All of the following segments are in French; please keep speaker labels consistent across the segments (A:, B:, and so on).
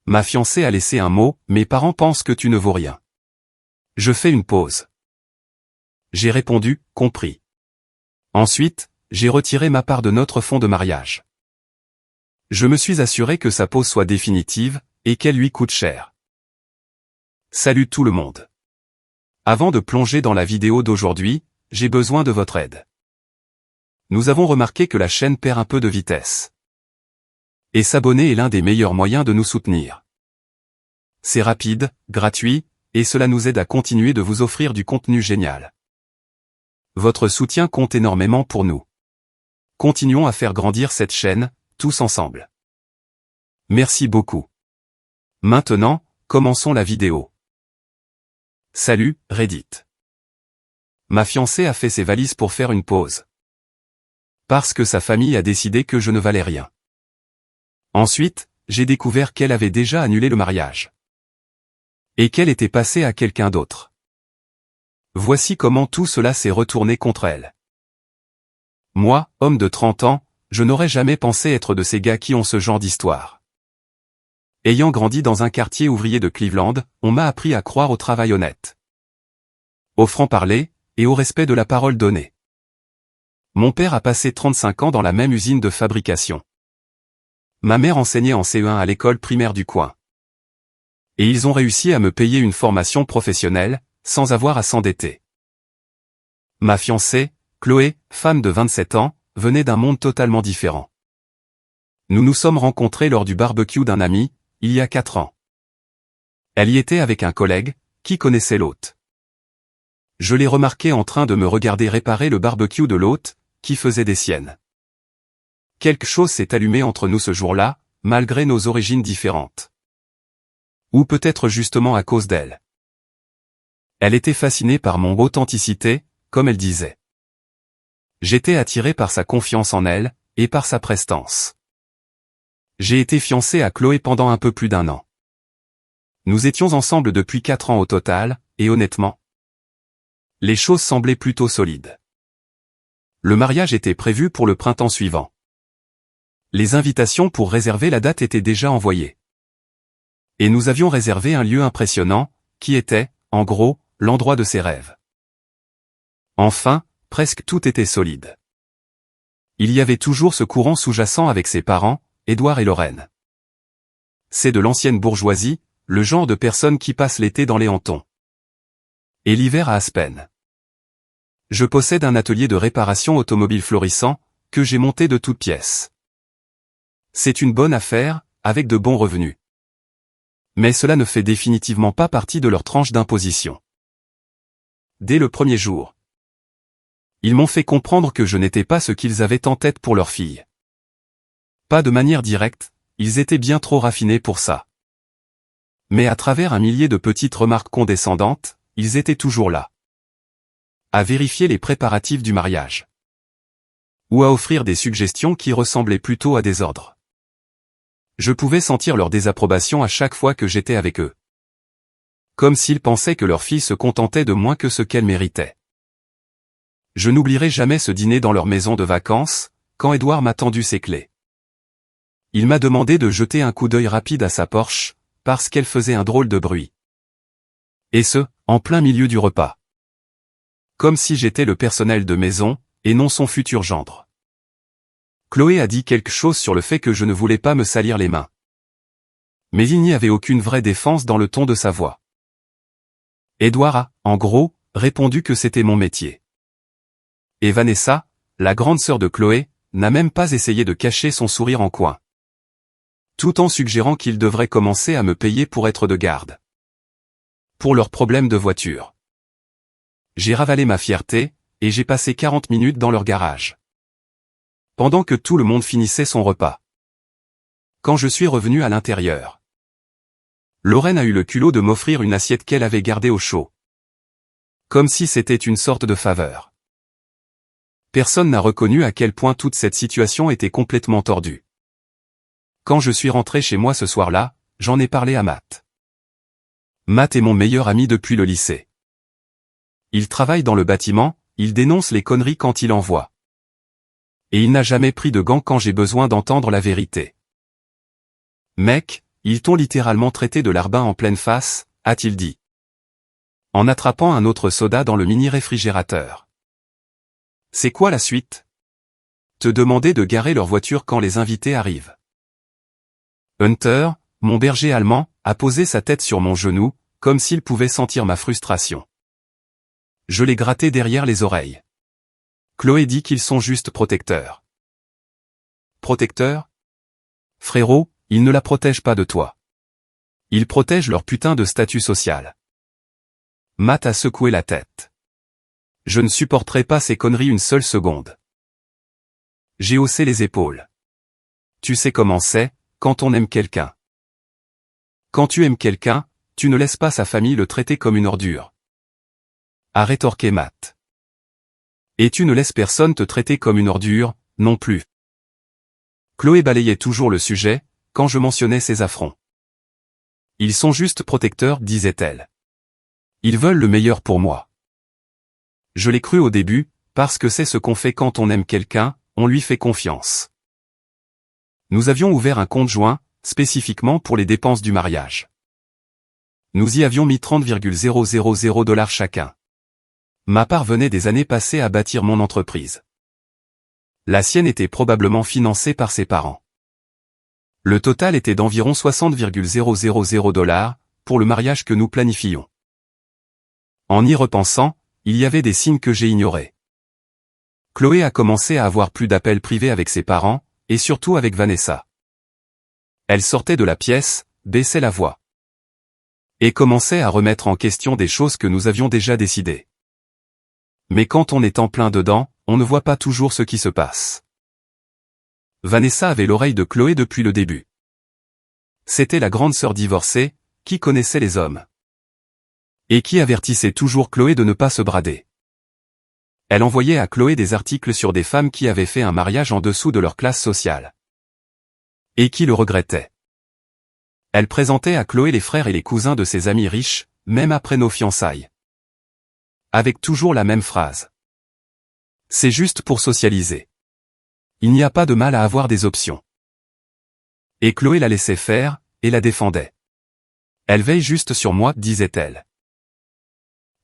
A: Ma fiancée a laissé un mot, mes parents pensent que tu ne vaux rien. Je fais une pause. J'ai répondu, compris. Ensuite, j'ai retiré ma part de notre fonds de mariage. Je me suis assuré que sa pause soit définitive, et qu'elle lui coûte cher. Salut tout le monde. Avant de plonger dans la vidéo d'aujourd'hui, j'ai besoin de votre aide. Nous avons remarqué que la chaîne perd un peu de vitesse. Et s'abonner est l'un des meilleurs moyens de nous soutenir. C'est rapide, gratuit, et cela nous aide à continuer de vous offrir du contenu génial. Votre soutien compte énormément pour nous. Continuons à faire grandir cette chaîne, tous ensemble. Merci beaucoup. Maintenant, commençons la vidéo. Salut, Reddit. Ma fiancée a fait ses valises pour faire une pause. Parce que sa famille a décidé que je ne valais rien. Ensuite, j'ai découvert qu'elle avait déjà annulé le mariage. Et qu'elle était passée à quelqu'un d'autre. Voici comment tout cela s'est retourné contre elle. Moi, homme de 30 ans, je n'aurais jamais pensé être de ces gars qui ont ce genre d'histoire. Ayant grandi dans un quartier ouvrier de Cleveland, on m'a appris à croire au travail honnête, au franc-parler, et au respect de la parole donnée. Mon père a passé 35 ans dans la même usine de fabrication. Ma mère enseignait en CE1 à l'école primaire du coin. Et ils ont réussi à me payer une formation professionnelle, sans avoir à s'endetter. Ma fiancée, Chloé, femme de 27 ans, venait d'un monde totalement différent. Nous nous sommes rencontrés lors du barbecue d'un ami, il y a 4 ans. Elle y était avec un collègue, qui connaissait l'hôte. Je l'ai remarqué en train de me regarder réparer le barbecue de l'hôte, qui faisait des siennes. Quelque chose s'est allumé entre nous ce jour-là, malgré nos origines différentes. Ou peut-être justement à cause d'elle. Elle était fascinée par mon authenticité, comme elle disait. J'étais attiré par sa confiance en elle, et par sa prestance. J'ai été fiancé à Chloé pendant un peu plus d'1 an. Nous étions ensemble depuis 4 ans au total, et honnêtement, les choses semblaient plutôt solides. Le mariage était prévu pour le printemps suivant. Les invitations pour réserver la date étaient déjà envoyées. Et nous avions réservé un lieu impressionnant, qui était, en gros, l'endroit de ses rêves. Enfin, presque tout était solide. Il y avait toujours ce courant sous-jacent avec ses parents, Édouard et Lorraine. C'est de l'ancienne bourgeoisie, le genre de personnes qui passent l'été dans les hantons. Et l'hiver à Aspen. Je possède un atelier de réparation automobile florissant, que j'ai monté de toutes pièces. C'est une bonne affaire, avec de bons revenus. Mais cela ne fait définitivement pas partie de leur tranche d'imposition. Dès le premier jour, ils m'ont fait comprendre que je n'étais pas ce qu'ils avaient en tête pour leur fille. Pas de manière directe, ils étaient bien trop raffinés pour ça. Mais à travers un millier de petites remarques condescendantes, ils étaient toujours là. À vérifier les préparatifs du mariage. Ou à offrir des suggestions qui ressemblaient plutôt à des ordres. Je pouvais sentir leur désapprobation à chaque fois que j'étais avec eux. Comme s'ils pensaient que leur fille se contentait de moins que ce qu'elle méritait. Je n'oublierai jamais ce dîner dans leur maison de vacances, quand Édouard m'a tendu ses clés. Il m'a demandé de jeter un coup d'œil rapide à sa Porsche, parce qu'elle faisait un drôle de bruit. Et ce, en plein milieu du repas. Comme si j'étais le personnel de maison, et non son futur gendre. Chloé a dit quelque chose sur le fait que je ne voulais pas me salir les mains. Mais il n'y avait aucune vraie défense dans le ton de sa voix. Édouard a, en gros, répondu que c'était mon métier. Et Vanessa, la grande sœur de Chloé, n'a même pas essayé de cacher son sourire en coin. Tout en suggérant qu'ils devraient commencer à me payer pour être de garde. Pour leurs problèmes de voiture. J'ai ravalé ma fierté, et j'ai passé 40 minutes dans leur garage. Pendant que tout le monde finissait son repas. Quand je suis revenu à l'intérieur, Lorraine a eu le culot de m'offrir une assiette qu'elle avait gardée au chaud. Comme si c'était une sorte de faveur. Personne n'a reconnu à quel point toute cette situation était complètement tordue. Quand je suis rentré chez moi ce soir-là, j'en ai parlé à Matt. Matt est mon meilleur ami depuis le lycée. Il travaille dans le bâtiment, il dénonce les conneries quand il en voit. Et il n'a jamais pris de gants quand j'ai besoin d'entendre la vérité. Mec, Ils t'ont littéralement traité de larbin en pleine face, a-t-il dit. En attrapant un autre soda dans le mini-réfrigérateur. C'est quoi la suite? Te demander de garer leur voiture quand les invités arrivent. Hunter, mon berger allemand, a posé sa tête sur mon genou, comme s'il pouvait sentir ma frustration. Je l'ai gratté derrière les oreilles. Chloé dit qu'ils sont juste protecteurs. Protecteurs? Frérot, ils ne la protègent pas de toi. Ils protègent leur putain de statut social. Matt a secoué la tête. Je ne supporterai pas ces conneries une seule seconde. J'ai haussé les épaules. Tu sais comment c'est, quand on aime quelqu'un. Quand tu aimes quelqu'un, tu ne laisses pas sa famille le traiter comme une ordure. A rétorqué Matt. Et tu ne laisses personne te traiter comme une ordure, non plus. Chloé balayait toujours le sujet, quand je mentionnais ces affronts. Ils sont juste protecteurs, disait-elle. Ils veulent le meilleur pour moi. Je l'ai cru au début, parce que c'est ce qu'on fait quand on aime quelqu'un, on lui fait confiance. Nous avions ouvert un compte joint, spécifiquement pour les dépenses du mariage. Nous y avions mis 30,000 $ chacun. Ma part venait des années passées à bâtir mon entreprise. La sienne était probablement financée par ses parents. Le total était d'environ 60,000 $ pour le mariage que nous planifions. En y repensant, il y avait des signes que j'ai ignorés. Chloé a commencé à avoir plus d'appels privés avec ses parents, et surtout avec Vanessa. Elle sortait de la pièce, baissait la voix. Et commençait à remettre en question des choses que nous avions déjà décidées. Mais quand on est en plein dedans, on ne voit pas toujours ce qui se passe. Vanessa avait l'oreille de Chloé depuis le début. C'était la grande sœur divorcée, qui connaissait les hommes. Et qui avertissait toujours Chloé de ne pas se brader. Elle envoyait à Chloé des articles sur des femmes qui avaient fait un mariage en dessous de leur classe sociale. Et qui le regrettaient. Elle présentait à Chloé les frères et les cousins de ses amis riches, même après nos fiançailles. Avec toujours la même phrase. C'est juste pour socialiser. Il n'y a pas de mal à avoir des options. Et Chloé la laissait faire, et la défendait. Elle veille juste sur moi, disait-elle.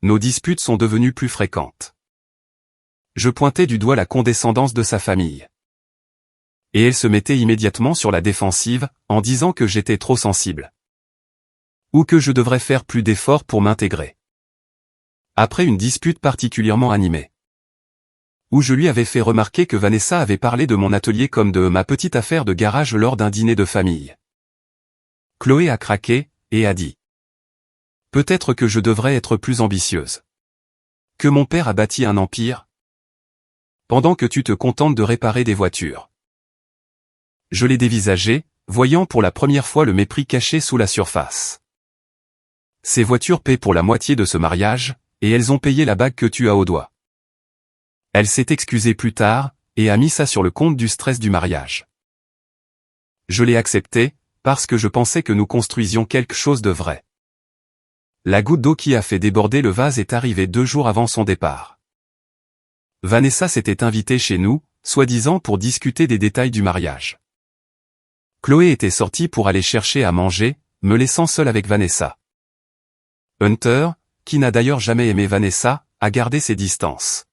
A: Nos disputes sont devenues plus fréquentes. Je pointais du doigt la condescendance de sa famille. Et elle se mettait immédiatement sur la défensive, en disant que j'étais trop sensible. Ou que je devrais faire plus d'efforts pour m'intégrer. Après une dispute particulièrement animée. Où je lui avais fait remarquer que Vanessa avait parlé de mon atelier comme de ma petite affaire de garage lors d'un dîner de famille. Chloé a craqué, et a dit. Peut-être que je devrais être plus ambitieuse. Que mon père a bâti un empire. Pendant que tu te contentes de réparer des voitures. Je l'ai dévisagé, voyant pour la première fois le mépris caché sous la surface. Ces voitures paient pour la moitié de ce mariage, et elles ont payé la bague que tu as au doigt. Elle s'est excusée plus tard, et a mis ça sur le compte du stress du mariage. Je l'ai accepté, parce que je pensais que nous construisions quelque chose de vrai. La goutte d'eau qui a fait déborder le vase est arrivée 2 jours avant son départ. Vanessa s'était invitée chez nous, soi-disant pour discuter des détails du mariage. Chloé était sortie pour aller chercher à manger, me laissant seule avec Vanessa. Hunter, qui n'a d'ailleurs jamais aimé Vanessa, a gardé ses distances.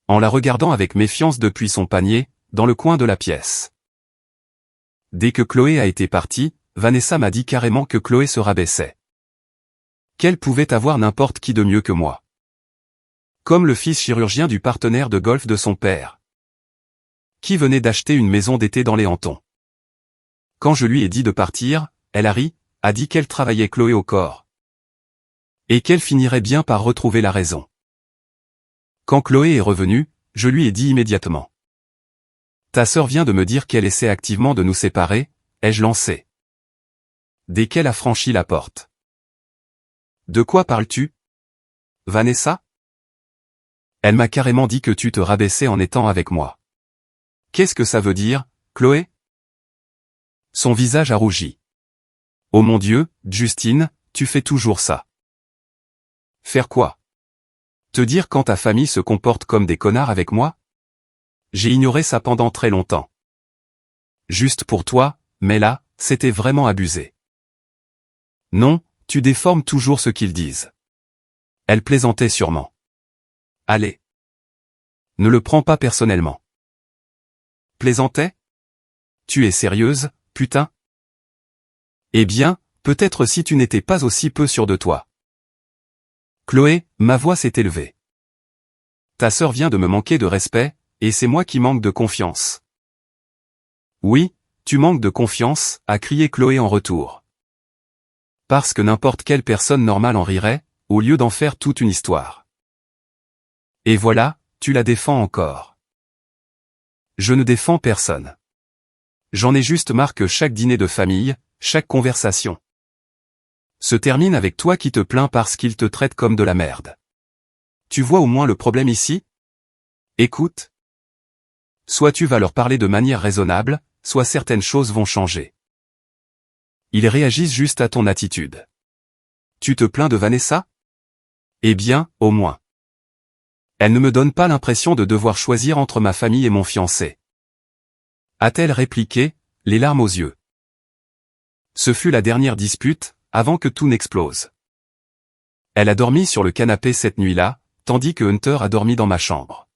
A: En la regardant avec méfiance depuis son panier, dans le coin de la pièce. Dès que Chloé a été partie, Vanessa m'a dit carrément que Chloé se rabaissait. Qu'elle pouvait avoir n'importe qui de mieux que moi. Comme le fils chirurgien du partenaire de golf de son père. Qui venait d'acheter une maison d'été dans les Hantons. Quand je lui ai dit de partir, elle a ri, a dit qu'elle travaillait Chloé au corps. Et qu'elle finirait bien par retrouver la raison. Quand Chloé est revenue, je lui ai dit immédiatement. Ta sœur vient de me dire qu'elle essaie activement de nous séparer, ai-je lancé. Dès qu'elle a franchi la porte. De quoi parles-tu? Vanessa? Elle m'a carrément dit que tu te rabaissais en étant avec moi. Qu'est-ce que ça veut dire, Chloé? Son visage a rougi. Oh mon Dieu, Justine, tu fais toujours ça. Faire quoi? Te dire quand ta famille se comporte comme des connards avec moi? J'ai ignoré ça pendant très longtemps. Juste pour toi, mais là, c'était vraiment abusé. Non, tu déformes toujours ce qu'ils disent. Elle plaisantait sûrement. Allez. Ne le prends pas personnellement. Plaisantait? Tu es sérieuse, putain? Eh bien, peut-être si tu n'étais pas aussi peu sûre de toi. Chloé, ma voix s'est élevée. Ta sœur vient de me manquer de respect, et c'est moi qui manque de confiance. Oui, tu manques de confiance, a crié Chloé en retour. Parce que n'importe quelle personne normale en rirait, au lieu d'en faire toute une histoire. Et voilà, tu la défends encore. Je ne défends personne. J'en ai juste marre que chaque dîner de famille, chaque conversation se termine avec toi qui te plains parce qu'il te traite comme de la merde. Tu vois au moins le problème ici? Écoute. Soit tu vas leur parler de manière raisonnable, soit certaines choses vont changer. Ils réagissent juste à ton attitude. Tu te plains de Vanessa? Eh bien, au moins. Elle ne me donne pas l'impression de devoir choisir entre ma famille et mon fiancé. A-t-elle répliqué, les larmes aux yeux. Ce fut la dernière dispute, avant que tout n'explose. Elle a dormi sur le canapé cette nuit-là, tandis que Hunter a dormi dans ma chambre.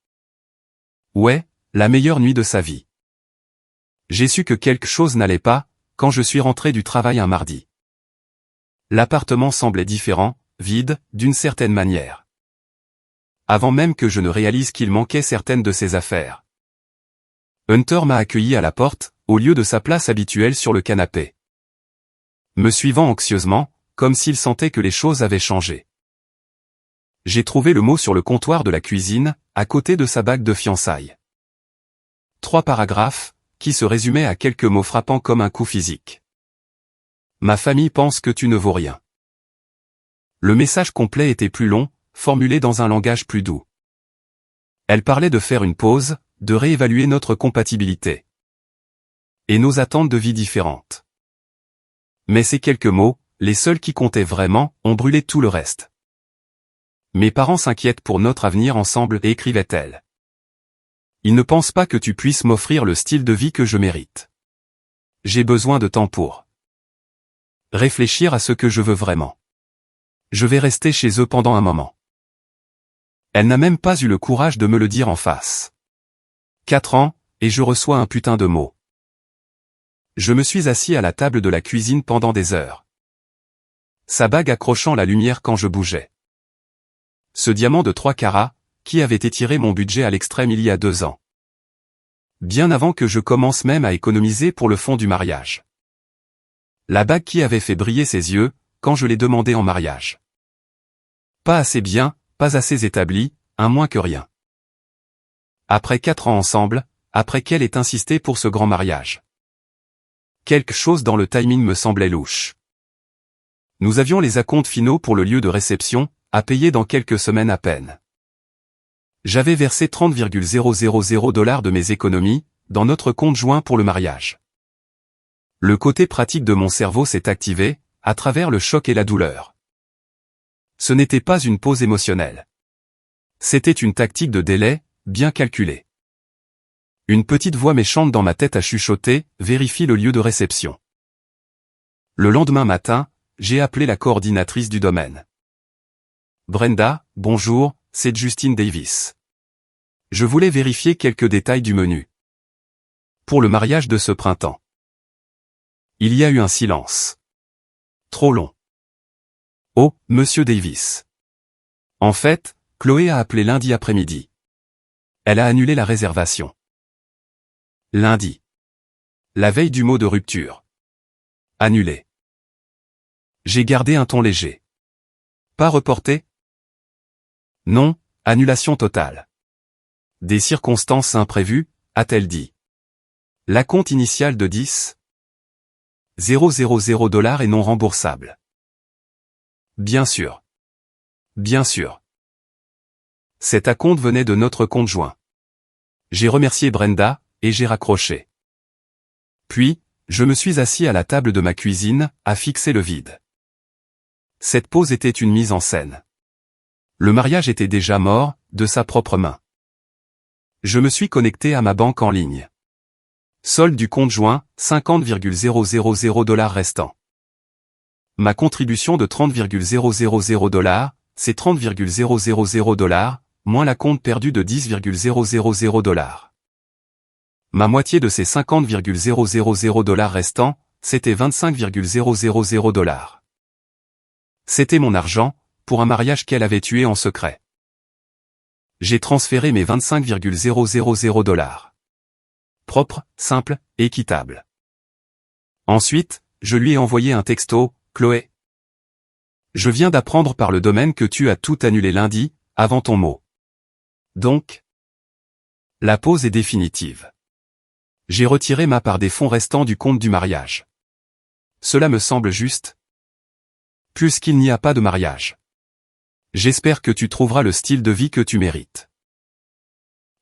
A: Ouais, la meilleure nuit de sa vie. J'ai su que quelque chose n'allait pas, quand je suis rentré du travail un mardi. L'appartement semblait différent, vide, d'une certaine manière. Avant même que je ne réalise qu'il manquait certaines de ses affaires. Hunter m'a accueilli à la porte, au lieu de sa place habituelle sur le canapé. Me suivant anxieusement, comme s'il sentait que les choses avaient changé. J'ai trouvé le mot sur le comptoir de la cuisine, à côté de sa bague de fiançailles. 3 paragraphes, qui se résumaient à quelques mots frappants comme un coup physique. Ma famille pense que tu ne vaux rien. Le message complet était plus long, formulé dans un langage plus doux. Elle parlait de faire une pause, de réévaluer notre compatibilité. Et nos attentes de vie différentes. Mais ces quelques mots, les seuls qui comptaient vraiment, ont brûlé tout le reste. Mes parents s'inquiètent pour notre avenir ensemble, écrivait-elle. Ils ne pensent pas que tu puisses m'offrir le style de vie que je mérite. J'ai besoin de temps pour réfléchir à ce que je veux vraiment. Je vais rester chez eux pendant un moment. Elle n'a même pas eu le courage de me le dire en face. 4 ans, et je reçois un putain de mot. Je me suis assis à la table de la cuisine pendant des heures. Sa bague accrochant la lumière quand je bougeais. Ce diamant de 3 carats, qui avait étiré mon budget à l'extrême il y a 2 ans. Bien avant que je commence même à économiser pour le fonds du mariage. La bague qui avait fait briller ses yeux, quand je l'ai demandé en mariage. Pas assez bien, pas assez établi, un moins que rien. Après 4 ans ensemble, après qu'elle ait insisté pour ce grand mariage. Quelque chose dans le timing me semblait louche. Nous avions les acomptes finaux pour le lieu de réception, à payer dans quelques semaines à peine. J'avais versé 30,000 $ de mes économies, dans notre compte joint pour le mariage. Le côté pratique de mon cerveau s'est activé, à travers le choc et la douleur. Ce n'était pas une pause émotionnelle. C'était une tactique de délai, bien calculée. Une petite voix méchante dans ma tête a chuchoté, vérifie le lieu de réception. Le lendemain matin, j'ai appelé la coordinatrice du domaine. Brenda, bonjour, c'est Justine Davis. Je voulais vérifier quelques détails du menu. Pour le mariage de ce printemps. Il y a eu un silence. Trop long. Oh, monsieur Davis. En fait, Chloé a appelé lundi après-midi. Elle a annulé la réservation. Lundi. La veille du mot de rupture. Annulé. J'ai gardé un ton léger. Pas reporté? Non, annulation totale. Des circonstances imprévues, a-t-elle dit. L'acompte initial de 10 000 $ est non remboursable. Bien sûr. Bien sûr. Cet acompte venait de notre compte joint. J'ai remercié Brenda, et j'ai raccroché. Puis, je me suis assis à la table de ma cuisine, à fixer le vide. Cette pause était une mise en scène. Le mariage était déjà mort, de sa propre main. Je me suis connecté à ma banque en ligne. Solde du compte joint, 50,000 $ restant. Ma contribution de 30,000 $, c'est 30,000 $, moins la compte perdue de 10,000 $. Ma moitié de ces 50,000 $ restants, c'était 25,000 $. C'était mon argent, pour un mariage qu'elle avait tué en secret. J'ai transféré mes 25,000 $. Propre, simple, équitable. Ensuite, je lui ai envoyé un texto, Chloé. Je viens d'apprendre par le domaine que tu as tout annulé lundi, avant ton mot. Donc, la pause est définitive. J'ai retiré ma part des fonds restants du compte du mariage. Cela me semble juste. Puisqu'il n'y a pas de mariage. J'espère que tu trouveras le style de vie que tu mérites.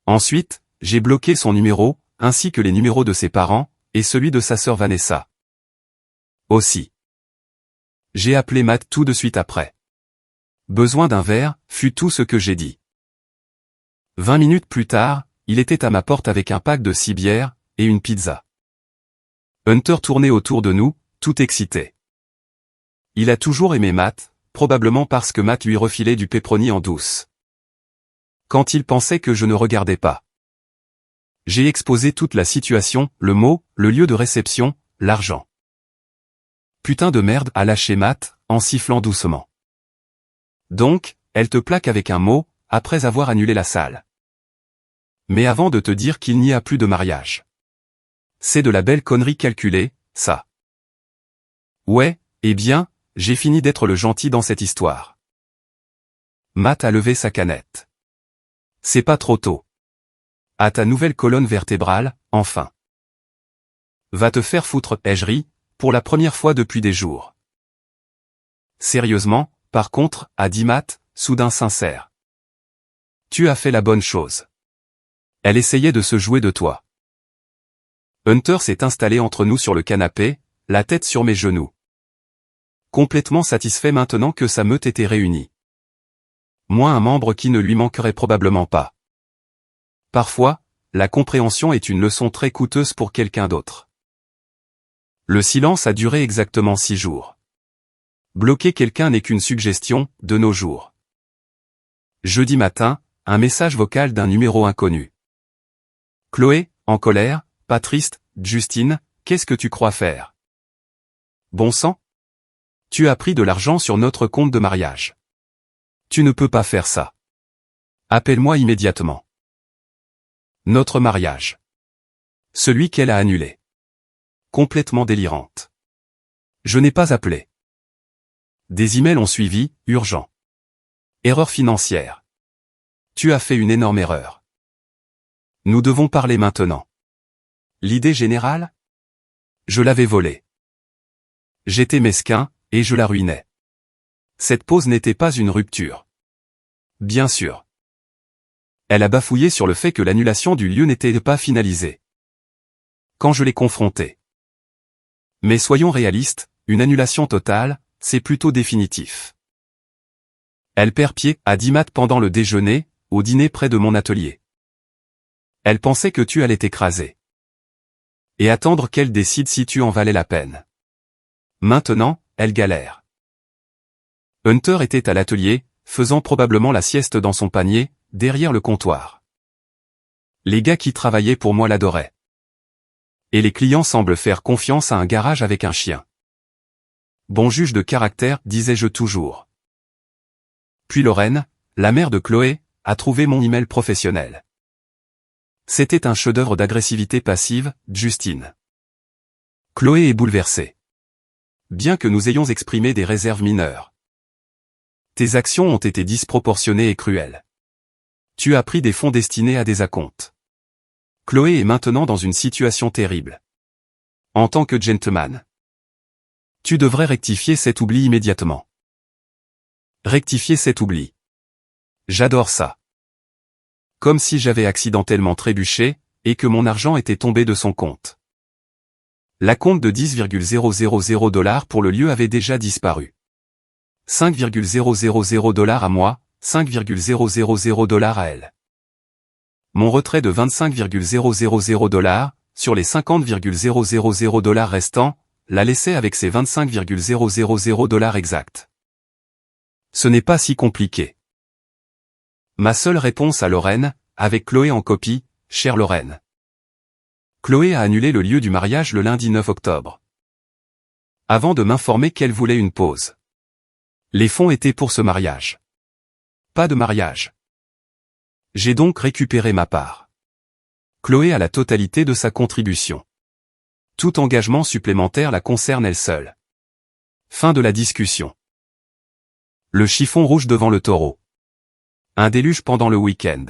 A: Ensuite, j'ai bloqué son numéro, ainsi que les numéros de ses parents, et celui de sa sœur Vanessa. Aussi. J'ai appelé Matt tout de suite après. Besoin d'un verre, fut tout ce que j'ai dit. 20 minutes plus tard, il était à ma porte avec un pack de 6 bières, et une pizza. Hunter tournait autour de nous, tout excité. Il a toujours aimé Matt, probablement parce que Matt lui refilait du pepperoni en douce. Quand il pensait que je ne regardais pas. J'ai exposé toute la situation, le mot, le lieu de réception, l'argent. Putain de merde, a lâché Matt, en sifflant doucement. Donc, elle te plaque avec un mot, après avoir annulé la salle. Mais avant de te dire qu'il n'y a plus de mariage. C'est de la belle connerie calculée, ça. Ouais, eh bien, j'ai fini d'être le gentil dans cette histoire. Matt a levé sa canette. C'est pas trop tôt. À ta nouvelle colonne vertébrale, enfin. Va te faire foutre, ai-je ri, pour la première fois depuis des jours. Sérieusement, par contre, a dit Matt, soudain sincère. Tu as fait la bonne chose. Elle essayait de se jouer de toi. Hunter s'est installé entre nous sur le canapé, la tête sur mes genoux. Complètement satisfait maintenant que sa meute était réunie. Moi un membre qui ne lui manquerait probablement pas. Parfois, la compréhension est une leçon très coûteuse pour quelqu'un d'autre. Le silence a duré exactement 6 jours. Bloquer quelqu'un n'est qu'une suggestion, de nos jours. Jeudi matin, un message vocal d'un numéro inconnu. Chloé, en colère, pas triste, Justine, qu'est-ce que tu crois faire? Bon sang? Tu as pris de l'argent sur notre compte de mariage. Tu ne peux pas faire ça. Appelle-moi immédiatement. Notre mariage. Celui qu'elle a annulé. Complètement délirante. Je n'ai pas appelé. Des emails ont suivi, urgent. Erreur financière. Tu as fait une énorme erreur. Nous devons parler maintenant. L'idée générale? Je l'avais volée. J'étais mesquin, et je la ruinais. Cette pause n'était pas une rupture. Bien sûr. Elle a bafouillé sur le fait que l'annulation du lieu n'était pas finalisée. Quand je l'ai confrontée. Mais soyons réalistes, une annulation totale, c'est plutôt définitif. Elle perd pied, a dit Matt pendant le déjeuner, au dîner près de mon atelier. Elle pensait que tu allais t'écraser. Et attendre qu'elle décide si tu en valais la peine. Maintenant, elle galère. Hunter était à l'atelier, faisant probablement la sieste dans son panier, derrière le comptoir. Les gars qui travaillaient pour moi l'adoraient. Et les clients semblent faire confiance à un garage avec un chien. Bon juge de caractère, disais-je toujours. Puis Lorraine, la mère de Chloé, a trouvé mon email professionnel. C'était un chef-d'œuvre d'agressivité passive, Justine. Chloé est bouleversée. Bien que nous ayons exprimé des réserves mineures. Tes actions ont été disproportionnées et cruelles. Tu as pris des fonds destinés à des acomptes. Chloé est maintenant dans une situation terrible. En tant que gentleman. Tu devrais rectifier cet oubli immédiatement. Rectifier cet oubli. J'adore ça. Comme si j'avais accidentellement trébuché, et que mon argent était tombé de son compte. L'acompte de 10,000 $ pour le lieu avait déjà disparu. 5,000 $ à moi, 5,000 $ à elle. Mon retrait de 25,000 $, sur les 50,000 dollars restants, la laissait avec ses 25,000 dollars exacts. Ce n'est pas si compliqué. Ma seule réponse à Lorraine, avec Chloé en copie, chère Lorraine. Chloé a annulé le lieu du mariage le lundi 9 octobre. Avant de m'informer qu'elle voulait une pause. Les fonds étaient pour ce mariage. Pas de mariage. J'ai donc récupéré ma part. Chloé a la totalité de sa contribution. Tout engagement supplémentaire la concerne elle seule. Fin de la discussion. Le chiffon rouge devant le taureau. Un déluge pendant le week-end.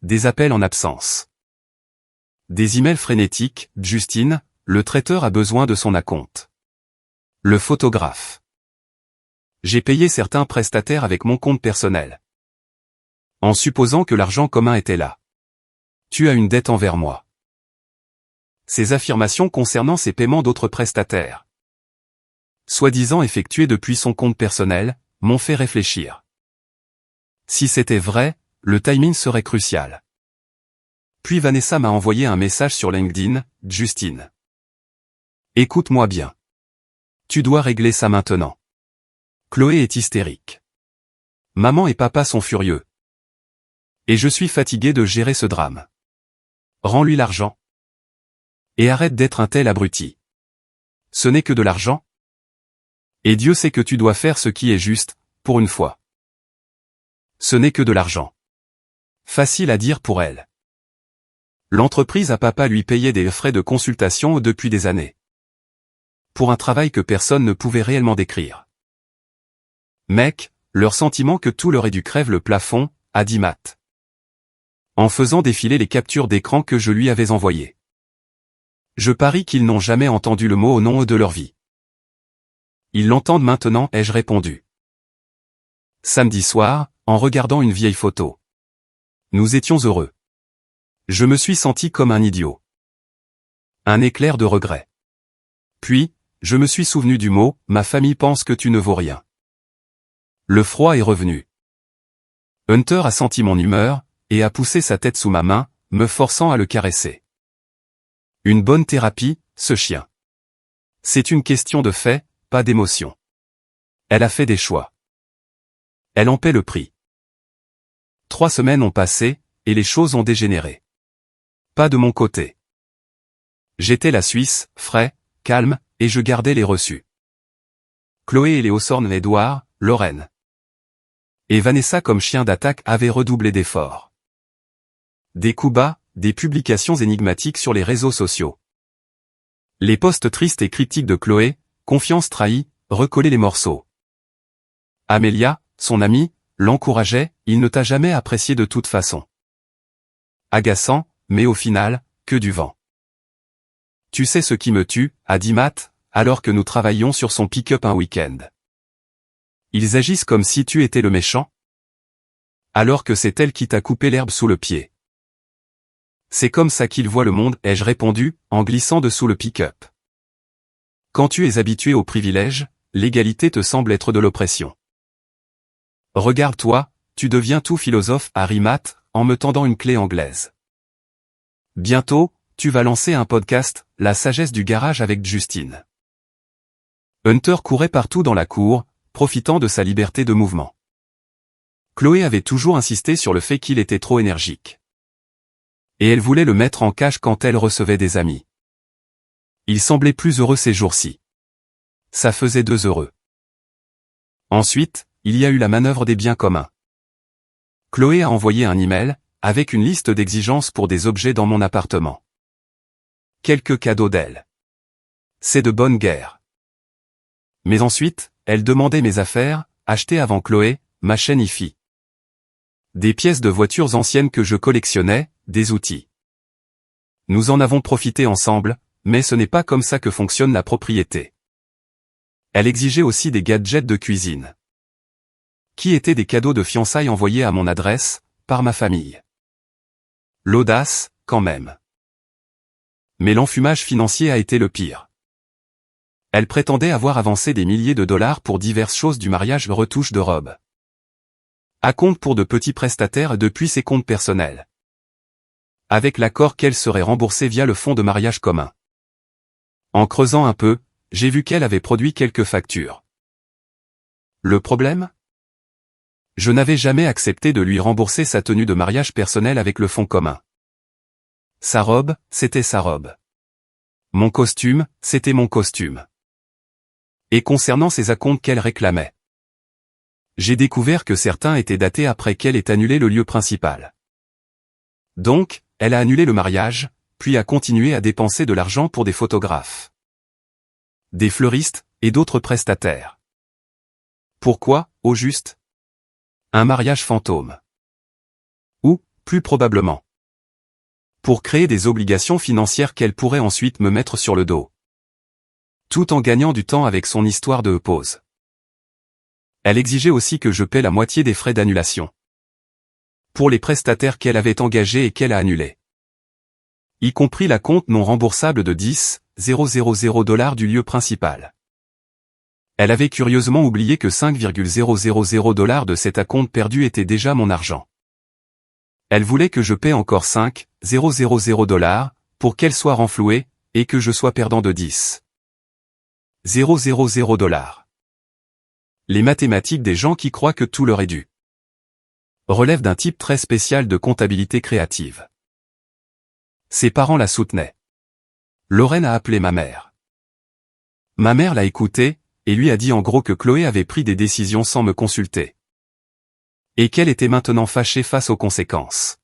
A: Des appels en absence. Des emails frénétiques, Justine, le traiteur a besoin de son acompte. Le photographe. J'ai payé certains prestataires avec mon compte personnel. En supposant que l'argent commun était là. Tu as une dette envers moi. Ces affirmations concernant ces paiements d'autres prestataires, soi-disant effectués depuis son compte personnel, m'ont fait réfléchir. Si c'était vrai, le timing serait crucial. Puis Vanessa m'a envoyé un message sur LinkedIn, Justine. Écoute-moi bien. Tu dois régler ça maintenant. Chloé est hystérique. Maman et papa sont furieux. Et je suis fatigué de gérer ce drame. Rends-lui l'argent. Et arrête d'être un tel abruti. Ce n'est que de l'argent. Et Dieu sait que tu dois faire ce qui est juste, pour une fois. Ce n'est que de l'argent. Facile à dire pour elle. L'entreprise à papa lui payait des frais de consultation depuis des années. Pour un travail que personne ne pouvait réellement décrire. Mec, leur sentiment que tout leur est du crève le plafond, a dit Matt. En faisant défiler les captures d'écran que je lui avais envoyées. Je parie qu'ils n'ont jamais entendu le mot au nom de leur vie. Ils l'entendent maintenant, ai-je répondu. Samedi soir, en regardant une vieille photo. Nous étions heureux. Je me suis senti comme un idiot. Un éclair de regret. Puis, je me suis souvenu du mot « Ma famille pense que tu ne vaux rien ». Le froid est revenu. Hunter a senti mon humeur, et a poussé sa tête sous ma main, me forçant à le caresser. Une bonne thérapie, ce chien. C'est une question de fait, pas d'émotion. Elle a fait des choix. Elle en paie le prix. 3 semaines ont passé, et les choses ont dégénéré. Pas de mon côté. J'étais la Suisse, frais, calme, et je gardais les reçus. Chloé et Léo Sorn-Edouard, Lorraine. Et Vanessa comme chien d'attaque avaient redoublé d'efforts. Des coups bas, des publications énigmatiques sur les réseaux sociaux. Les posts tristes et critiques de Chloé, confiance trahie, recoller les morceaux. Amélia, son amie, l'encourageait, il ne t'a jamais apprécié de toute façon. Agaçant, mais au final, que du vent. Tu sais ce qui me tue, a dit Matt, alors que nous travaillions sur son pick-up un week-end. Ils agissent comme si tu étais le méchant. Alors que c'est elle qui t'a coupé l'herbe sous le pied. C'est comme ça qu'ils voient le monde, ai-je répondu, en glissant dessous le pick-up. Quand tu es habitué au privilège, l'égalité te semble être de l'oppression. Regarde-toi, tu deviens tout philosophe, a ri Matt, en me tendant une clé anglaise. Bientôt, tu vas lancer un podcast, La sagesse du garage avec Justine. Hunter courait partout dans la cour, profitant de sa liberté de mouvement. Chloé avait toujours insisté sur le fait qu'il était trop énergique. Et elle voulait le mettre en cage quand elle recevait des amis. Il semblait plus heureux ces jours-ci. Ça faisait 2 heureux. Ensuite, il y a eu la manœuvre des biens communs. Chloé a envoyé un email, avec une liste d'exigences pour des objets dans mon appartement. Quelques cadeaux d'elle. C'est de bonne guerre. Mais ensuite, elle demandait mes affaires, achetées avant Chloé, ma chaîne hi-fi. Des pièces de voitures anciennes que je collectionnais, des outils. Nous en avons profité ensemble, mais ce n'est pas comme ça que fonctionne la propriété. Elle exigeait aussi des gadgets de cuisine. Qui étaient des cadeaux de fiançailles envoyés à mon adresse, par ma famille. L'audace, quand même. Mais l'enfumage financier a été le pire. Elle prétendait avoir avancé des milliers de dollars pour diverses choses du mariage, retouches de robe. À compte pour de petits prestataires depuis ses comptes personnels. avec l'accord qu'elle serait remboursée via le fonds de mariage commun. En creusant un peu, j'ai vu qu'elle avait produit quelques factures. Le problème? Je n'avais jamais accepté de lui rembourser sa tenue de mariage personnelle avec le fonds commun. Sa robe, c'était sa robe. Mon costume, c'était mon costume. Et concernant ces acomptes qu'elle réclamait, j'ai découvert que certains étaient datés après qu'elle ait annulé le lieu principal. Donc, elle a annulé le mariage, puis a continué à dépenser de l'argent pour des photographes, des fleuristes, et d'autres prestataires. Pourquoi, au juste? Un mariage fantôme. Ou, plus probablement, pour créer des obligations financières qu'elle pourrait ensuite me mettre sur le dos. Tout en gagnant du temps avec son histoire de pause. Elle exigeait aussi que je paie la moitié des frais d'annulation. Pour les prestataires qu'elle avait engagés et qu'elle a annulés. Y compris la compte non remboursable de 10,000 $ du lieu principal. Elle avait curieusement oublié que 5,000 $ de cet acompte perdu était déjà mon argent. Elle voulait que je paie encore 5,000 $ pour qu'elle soit renflouée, et que je sois perdant de 10,000 $. Les mathématiques des gens qui croient que tout leur est dû relèvent d'un type très spécial de comptabilité créative. Ses parents la soutenaient. Lorraine a appelé ma mère. Ma mère l'a écoutée, et lui a dit en gros que Chloé avait pris des décisions sans me consulter. Et qu'elle était maintenant fâchée face aux conséquences.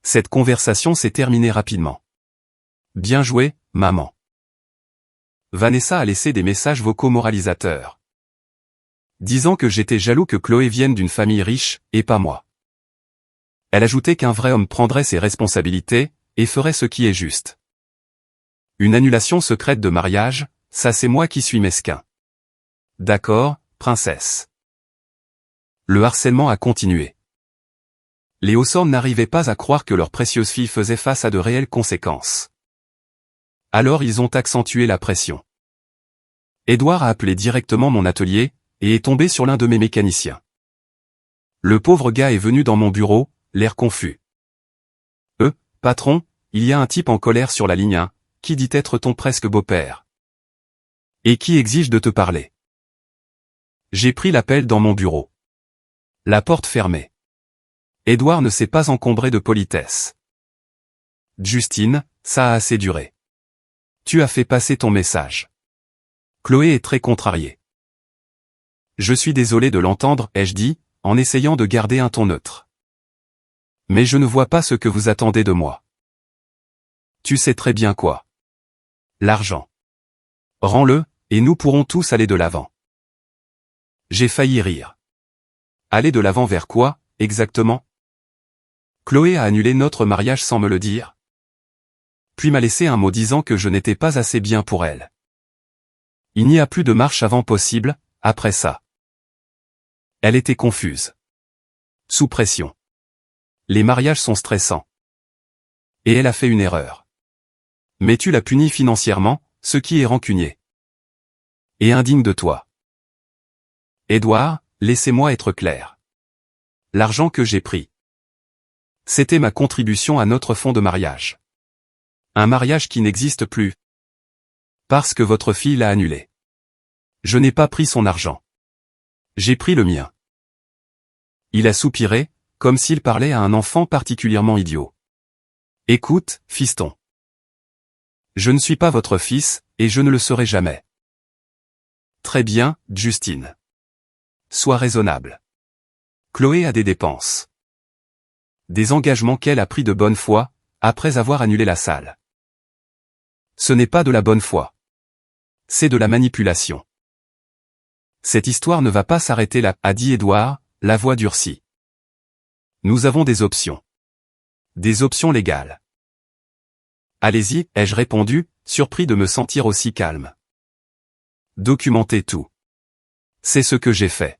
A: Cette conversation s'est terminée rapidement. Bien joué, maman. Vanessa a laissé des messages vocaux moralisateurs, disant que j'étais jaloux que Chloé vienne d'une famille riche, et pas moi. Elle ajoutait qu'un vrai homme prendrait ses responsabilités, et ferait ce qui est juste. Une annulation secrète de mariage, ça c'est moi qui suis mesquin. D'accord, princesse. Le harcèlement a continué. Les Hawthorne n'arrivaient pas à croire que leur précieuse fille faisait face à de réelles conséquences. Alors ils ont accentué la pression. Édouard a appelé directement mon atelier, et est tombé sur l'un de mes mécaniciens. Le pauvre gars est venu dans mon bureau, l'air confus. Patron, il y a un type en colère sur la ligne 1, qui dit être ton presque beau-père. Et qui exige de te parler. J'ai pris l'appel dans mon bureau. La porte fermée. Édouard ne s'est pas encombré de politesse. Justine, ça a assez duré. Tu as fait passer ton message. Chloé est très contrariée. Je suis désolé de l'entendre, ai-je dit, en essayant de garder un ton neutre. Mais je ne vois pas ce que vous attendez de moi. Tu sais très bien quoi. L'argent. Rends-le, et nous pourrons tous aller de l'avant. J'ai failli rire. Aller de l'avant vers quoi, exactement? Chloé a annulé notre mariage sans me le dire. Puis m'a laissé un mot disant que je n'étais pas assez bien pour elle. Il n'y a plus de marche avant possible, après ça. Elle était confuse. Sous pression. Les mariages sont stressants. Et elle a fait une erreur. Mais tu l'as punie financièrement, ce qui est rancunier. Et indigne de toi. Édouard, laissez-moi être clair. L'argent que j'ai pris, c'était ma contribution à notre fonds de mariage. Un mariage qui n'existe plus. Parce que votre fille l'a annulé. Je n'ai pas pris son argent. J'ai pris le mien. Il a soupiré, comme s'il parlait à un enfant particulièrement idiot. Écoute, fiston. Je ne suis pas votre fils, et je ne le serai jamais. Très bien, Justine. Sois raisonnable. Chloé a des dépenses. Des engagements qu'elle a pris de bonne foi, après avoir annulé la salle. Ce n'est pas de la bonne foi. C'est de la manipulation. Cette histoire ne va pas s'arrêter là, a dit Édouard, la voix durcie. Nous avons des options. Des options légales. Allez-y, ai-je répondu, surpris de me sentir aussi calme. Documentez tout. C'est ce que j'ai fait.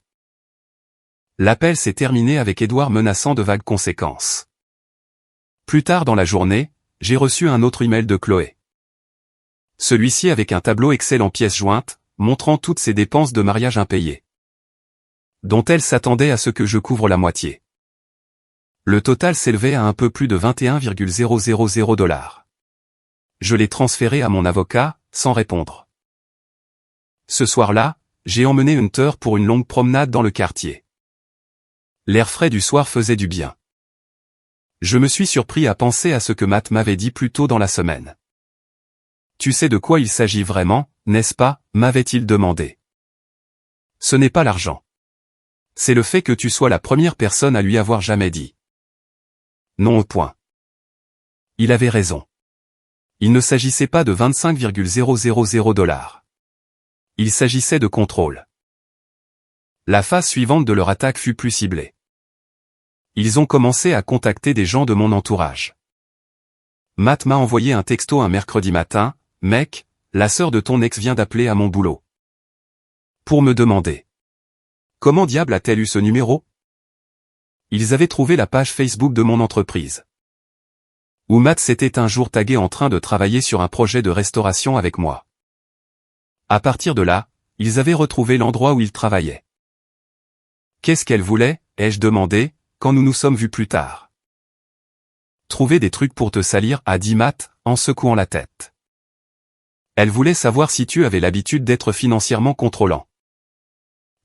A: L'appel s'est terminé avec Édouard menaçant de vagues conséquences. Plus tard dans la journée, j'ai reçu un autre email de Chloé. Celui-ci avec un tableau Excel en pièces jointes, montrant toutes ses dépenses de mariage impayées. Dont elle s'attendait à ce que je couvre la moitié. Le total s'élevait à un peu plus de 21,000 $. Je l'ai transféré à mon avocat, sans répondre. Ce soir-là, j'ai emmené Hunter pour une longue promenade dans le quartier. L'air frais du soir faisait du bien. Je me suis surpris à penser à ce que Matt m'avait dit plus tôt dans la semaine. Tu sais de quoi il s'agit vraiment, n'est-ce pas, m'avait-il demandé. Ce n'est pas l'argent. C'est le fait que tu sois la première personne à lui avoir jamais dit. Non au point. Il avait raison. Il ne s'agissait pas de 25,000 $. Il s'agissait de contrôle. La phase suivante de leur attaque fut plus ciblée. Ils ont commencé à contacter des gens de mon entourage. Matt m'a envoyé un texto un mercredi matin, « Mec, la sœur de ton ex vient d'appeler à mon boulot. » Pour me demander. Comment diable a-t-elle eu ce numéro? Ils avaient trouvé la page Facebook de mon entreprise. Où Matt s'était un jour tagué en train de travailler sur un projet de restauration avec moi. À partir de là, ils avaient retrouvé l'endroit où il travaillait. Qu'est-ce qu'elle voulait, ai-je demandé, quand nous nous sommes vus plus tard. Trouver des trucs pour te salir, a dit Matt, en secouant la tête. Elle voulait savoir si tu avais l'habitude d'être financièrement contrôlant.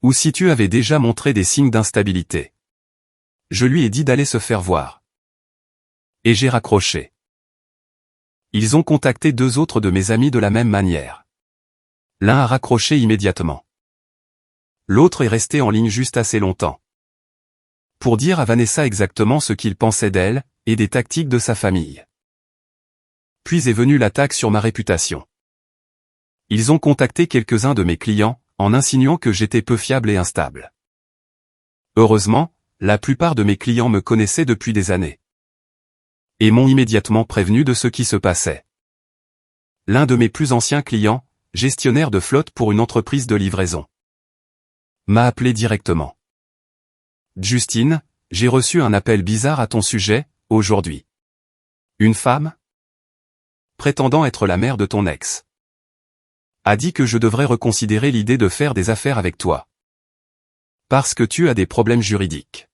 A: Ou si tu avais déjà montré des signes d'instabilité. Je lui ai dit d'aller se faire voir. Et j'ai raccroché. Ils ont contacté 2 autres de mes amis de la même manière. L'un a raccroché immédiatement. L'autre est resté en ligne juste assez longtemps. Pour dire à Vanessa exactement ce qu'il pensait d'elle, et des tactiques de sa famille. Puis est venue l'attaque sur ma réputation. Ils ont contacté quelques-uns de mes clients, en insinuant que j'étais peu fiable et instable. Heureusement, la plupart de mes clients me connaissaient depuis des années. Et m'ont immédiatement prévenu de ce qui se passait. L'un de mes plus anciens clients, gestionnaire de flotte pour une entreprise de livraison, m'a appelé directement. Justine, j'ai reçu un appel bizarre à ton sujet, aujourd'hui. Une femme, prétendant être la mère de ton ex, a dit que je devrais reconsidérer l'idée de faire des affaires avec toi. Parce que tu as des problèmes juridiques.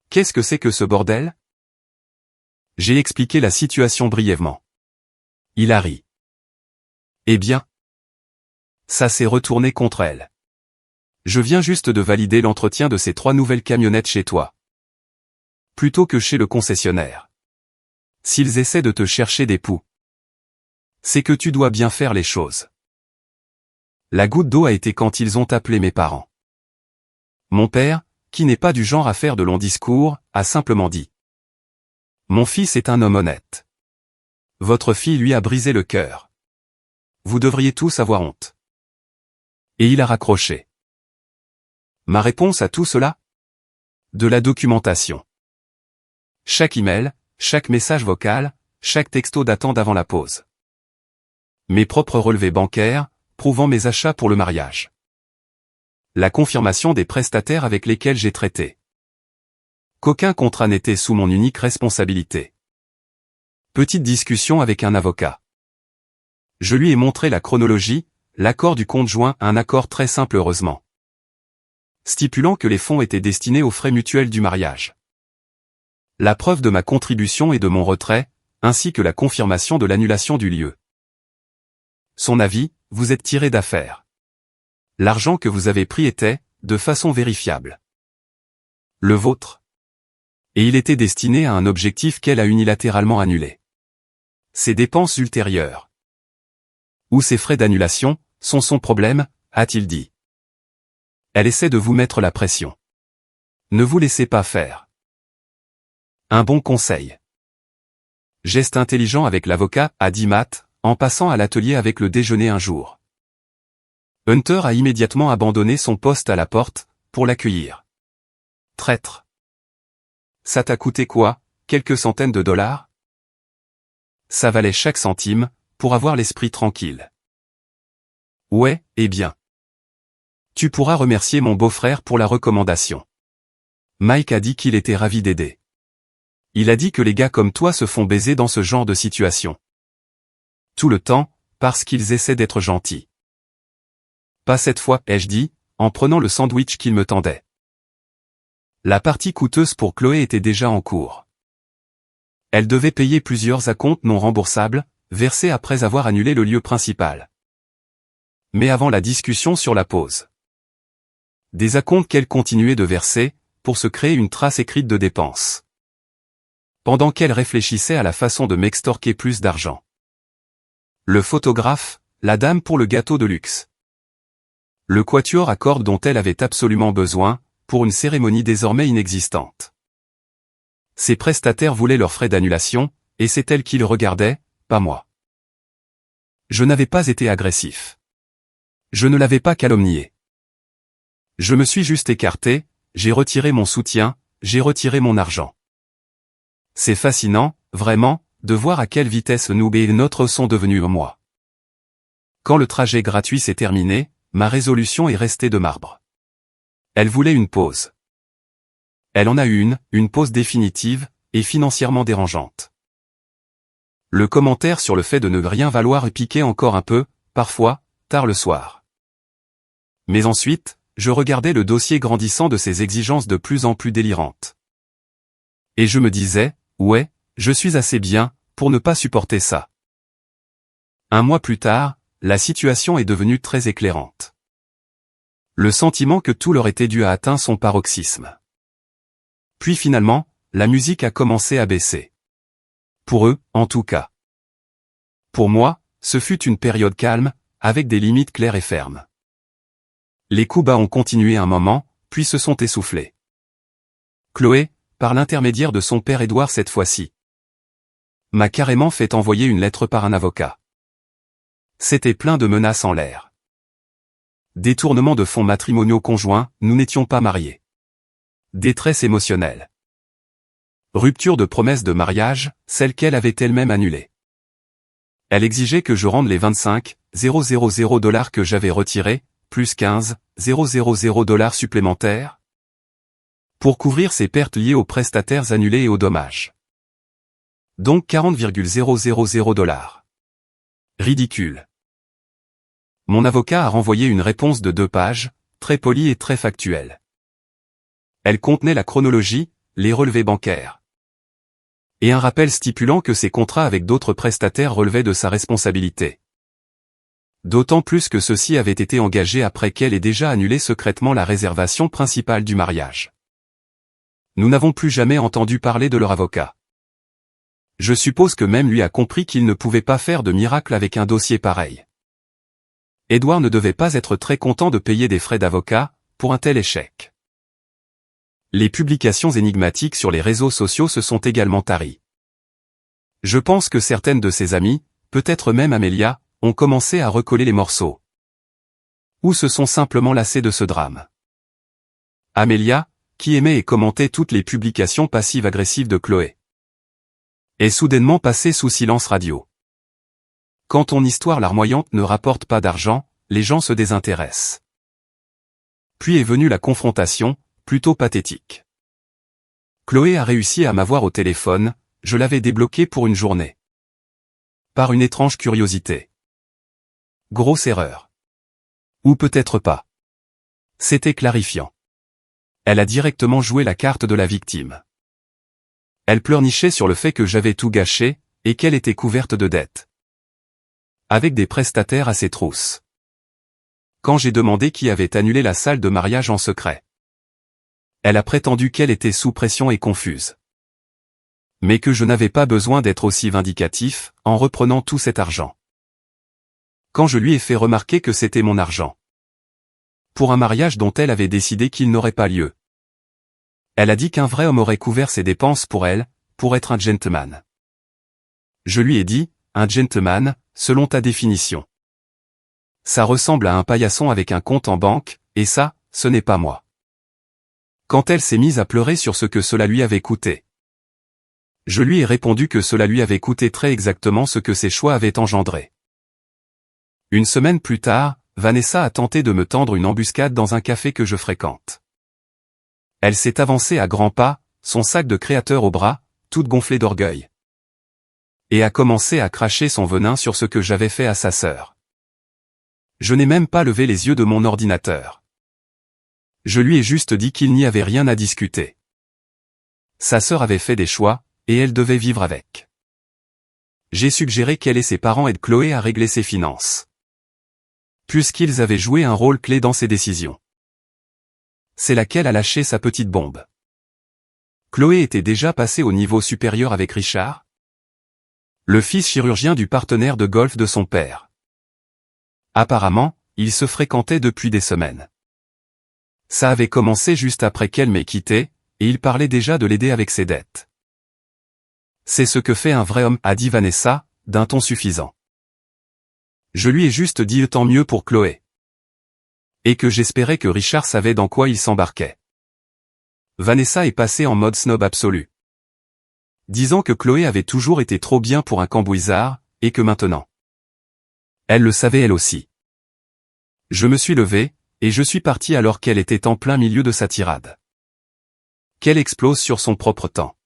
A: Qu'est-ce que c'est que ce bordel? J'ai expliqué la situation brièvement. Il a ri. Eh bien, ça s'est retourné contre elle. Je viens juste de valider l'entretien de ces 3 nouvelles camionnettes chez toi. Plutôt que chez le concessionnaire. S'ils essaient de te chercher des poux, c'est que tu dois bien faire les choses. La goutte d'eau a été quand ils ont appelé mes parents. Mon père, qui n'est pas du genre à faire de longs discours, a simplement dit. Mon fils est un homme honnête. Votre fille lui a brisé le cœur. Vous devriez tous avoir honte. Et il a raccroché. Ma réponse à tout cela? De la documentation. Chaque email, chaque message vocal, chaque texto datant d'avant la pause. Mes propres relevés bancaires, prouvant mes achats pour le mariage. La confirmation des prestataires avec lesquels j'ai traité. Qu'aucun contrat n'était sous mon unique responsabilité. Petite discussion avec un avocat. Je lui ai montré la chronologie, l'accord du conjoint, un accord très simple heureusement. Stipulant que les fonds étaient destinés aux frais mutuels du mariage. La preuve de ma contribution et de mon retrait, ainsi que la confirmation de l'annulation du lieu. Son avis, vous êtes tiré d'affaire. L'argent que vous avez pris était, de façon vérifiable, le vôtre. Et il était destiné à un objectif qu'elle a unilatéralement annulé. Ses dépenses ultérieures, ou ses frais d'annulation, sont son problème, a-t-il dit. Elle essaie de vous mettre la pression. Ne vous laissez pas faire. Un bon conseil. Geste intelligent avec l'avocat, a dit Matt, en passant à l'atelier avec le déjeuner un jour. Hunter a immédiatement abandonné son poste à la porte, pour l'accueillir. Traître. Ça t'a coûté quoi, quelques centaines de dollars? Ça valait chaque centime, pour avoir l'esprit tranquille. Ouais, eh bien. Tu pourras remercier mon beau-frère pour la recommandation. Mike a dit qu'il était ravi d'aider. Il a dit que les gars comme toi se font baiser dans ce genre de situation. Tout le temps, parce qu'ils essaient d'être gentils. Pas cette fois, ai-je dit, en prenant le sandwich qu'il me tendait. La partie coûteuse pour Chloé était déjà en cours. Elle devait payer plusieurs acomptes non remboursables, versés après avoir annulé le lieu principal. Mais avant la discussion sur la pause. Des acomptes qu'elle continuait de verser, pour se créer une trace écrite de dépenses. Pendant qu'elle réfléchissait à la façon de m'extorquer plus d'argent. Le photographe, la dame pour le gâteau de luxe. Le quatuor à cordes dont elle avait absolument besoin, pour une cérémonie désormais inexistante. Ses prestataires voulaient leurs frais d'annulation, et c'est elle qui le regardait, pas moi. Je n'avais pas été agressif. Je ne l'avais pas calomnié. Je me suis juste écarté, j'ai retiré mon soutien, j'ai retiré mon argent. C'est fascinant, vraiment, de voir à quelle vitesse nous et notre sont devenus moi. Quand le trajet gratuit s'est terminé, ma résolution est restée de marbre. Elle voulait une pause. Elle en a eu une pause définitive, et financièrement dérangeante. Le commentaire sur le fait de ne rien valoir piquait encore un peu, parfois, tard le soir. Mais ensuite, je regardais le dossier grandissant de ses exigences de plus en plus délirantes. Et je me disais, ouais, je suis assez bien, pour ne pas supporter ça. Un mois plus tard, la situation est devenue très éclairante. Le sentiment que tout leur était dû a atteint son paroxysme. Puis finalement, la musique a commencé à baisser. Pour eux, en tout cas. Pour moi, ce fut une période calme, avec des limites claires et fermes. Les coups bas ont continué un moment, puis se sont essoufflés. Chloé, par l'intermédiaire de son père Édouard cette fois-ci, m'a carrément fait envoyer une lettre par un avocat. C'était plein de menaces en l'air. Détournement de fonds matrimoniaux conjoints, nous n'étions pas mariés. Détresse émotionnelle. Rupture de promesse de mariage, celle qu'elle avait elle-même annulée. Elle exigeait que je rende les 25 000 $ que j'avais retirés, plus 15 000 $ supplémentaires, pour couvrir ses pertes liées aux prestataires annulés et aux dommages. Donc 40,000 $. Ridicule. Mon avocat a renvoyé une réponse de 2 pages, très polie et très factuelle. Elle contenait la chronologie, les relevés bancaires. Et un rappel stipulant que ses contrats avec d'autres prestataires relevaient de sa responsabilité. D'autant plus que ceux-ci avaient été engagés après qu'elle ait déjà annulé secrètement la réservation principale du mariage. Nous n'avons plus jamais entendu parler de leur avocat. Je suppose que même lui a compris qu'il ne pouvait pas faire de miracle avec un dossier pareil. Édouard ne devait pas être très content de payer des frais d'avocat, pour un tel échec. Les publications énigmatiques sur les réseaux sociaux se sont également taries. Je pense que certaines de ses amies, peut-être même Amélia, ont commencé à recoller les morceaux. Ou se sont simplement lassées de ce drame. Amélia, qui aimait et commentait toutes les publications passives-agressives de Chloé, est soudainement passée sous silence radio. Quand ton histoire larmoyante ne rapporte pas d'argent, les gens se désintéressent. Puis est venue la confrontation, plutôt pathétique. Chloé a réussi à m'avoir au téléphone, je l'avais débloqué pour une journée. Par une étrange curiosité. Grosse erreur. Ou peut-être pas. C'était clarifiant. Elle a directement joué la carte de la victime. Elle pleurnichait sur le fait que j'avais tout gâché, et qu'elle était couverte de dettes. Avec des prestataires à ses trousses. Quand j'ai demandé qui avait annulé la salle de mariage en secret, elle a prétendu qu'elle était sous pression et confuse. Mais que je n'avais pas besoin d'être aussi vindicatif, en reprenant tout cet argent. Quand je lui ai fait remarquer que c'était mon argent. Pour un mariage dont elle avait décidé qu'il n'aurait pas lieu. Elle a dit qu'un vrai homme aurait couvert ses dépenses pour elle, pour être un gentleman. Je lui ai dit, un gentleman, selon ta définition. Ça ressemble à un paillasson avec un compte en banque, et ça, ce n'est pas moi. Quand elle s'est mise à pleurer sur ce que cela lui avait coûté. Je lui ai répondu que cela lui avait coûté très exactement ce que ses choix avaient engendré. Une semaine plus tard, Vanessa a tenté de me tendre une embuscade dans un café que je fréquente. Elle s'est avancée à grands pas, son sac de créateur au bras, toute gonflée d'orgueil. Et a commencé à cracher son venin sur ce que j'avais fait à sa sœur. Je n'ai même pas levé les yeux de mon ordinateur. Je lui ai juste dit qu'il n'y avait rien à discuter. Sa sœur avait fait des choix, et elle devait vivre avec. J'ai suggéré qu'elle et ses parents aident Chloé à régler ses finances. Puisqu'ils avaient joué un rôle clé dans ses décisions. C'est laquelle a lâché sa petite bombe. Chloé était déjà passée au niveau supérieur avec Richard, le fils chirurgien du partenaire de golf de son père. Apparemment, ils se fréquentaient depuis des semaines. Ça avait commencé juste après qu'elle m'ait quitté, et il parlait déjà de l'aider avec ses dettes. C'est ce que fait un vrai homme, a dit Vanessa, d'un ton suffisant. Je lui ai juste dit tant mieux pour Chloé. Et que j'espérais que Richard savait dans quoi il s'embarquait. Vanessa est passée en mode snob absolu. Disant que Chloé avait toujours été trop bien pour un cambouisard, et que maintenant. Elle le savait elle aussi. Je me suis levé, et je suis parti alors qu'elle était en plein milieu de sa tirade. Qu'elle explose sur son propre temps.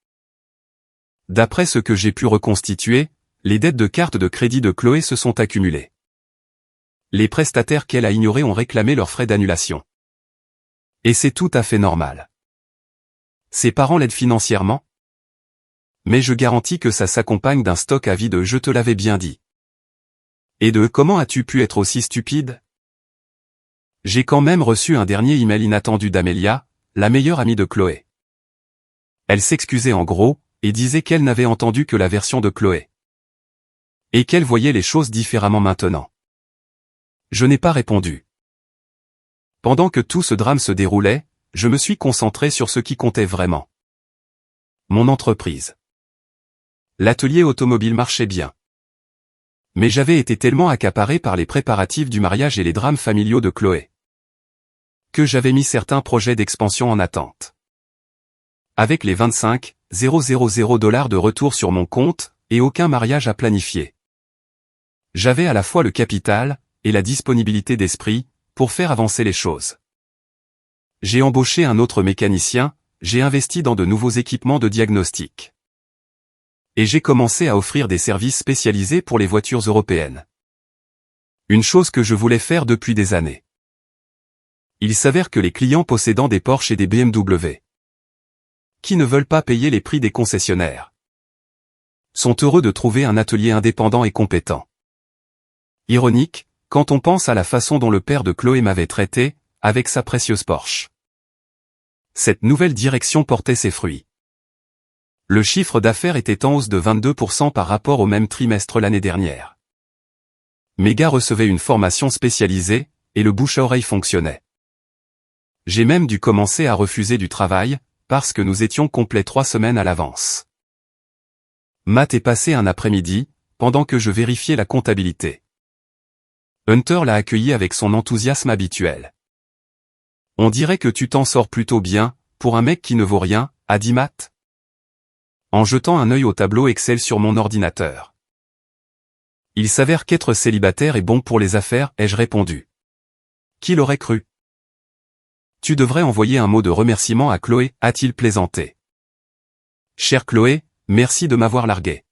A: D'après ce que j'ai pu reconstituer, les dettes de carte de crédit de Chloé se sont accumulées. Les prestataires qu'elle a ignorés ont réclamé leurs frais d'annulation. Et c'est tout à fait normal. Ses parents l'aident financièrement? Mais je garantis que ça s'accompagne d'un stock à vie de « je te l'avais bien dit ». Et de « comment as-tu pu être aussi stupide ?» J'ai quand même reçu un dernier email inattendu d'Amelia, la meilleure amie de Chloé. Elle s'excusait en gros, et disait qu'elle n'avait entendu que la version de Chloé. Et qu'elle voyait les choses différemment maintenant. Je n'ai pas répondu. Pendant que tout ce drame se déroulait, je me suis concentré sur ce qui comptait vraiment. Mon entreprise. L'atelier automobile marchait bien. Mais j'avais été tellement accaparé par les préparatifs du mariage et les drames familiaux de Chloé, que j'avais mis certains projets d'expansion en attente. Avec les 25 000 $ de retour sur mon compte, et aucun mariage à planifier. J'avais à la fois le capital, et la disponibilité d'esprit, pour faire avancer les choses. J'ai embauché un autre mécanicien, j'ai investi dans de nouveaux équipements de diagnostic. Et j'ai commencé à offrir des services spécialisés pour les voitures européennes. Une chose que je voulais faire depuis des années. Il s'avère que les clients possédant des Porsche et des BMW, qui ne veulent pas payer les prix des concessionnaires, sont heureux de trouver un atelier indépendant et compétent. Ironique, quand on pense à la façon dont le père de Chloé m'avait traité, avec sa précieuse Porsche. Cette nouvelle direction portait ses fruits. Le chiffre d'affaires était en hausse de 22% par rapport au même trimestre l'année dernière. Mes gars recevaient une formation spécialisée, et le bouche à oreille fonctionnait. J'ai même dû commencer à refuser du travail, parce que nous étions complets 3 semaines à l'avance. Matt est passé un après-midi, pendant que je vérifiais la comptabilité. Hunter l'a accueilli avec son enthousiasme habituel. On dirait que tu t'en sors plutôt bien, pour un mec qui ne vaut rien, a dit Matt, en jetant un œil au tableau Excel sur mon ordinateur. Il s'avère qu'être célibataire est bon pour les affaires, ai-je répondu. Qui l'aurait cru? Tu devrais envoyer un mot de remerciement à Chloé, a-t-il plaisanté. Chère Chloé, merci de m'avoir largué.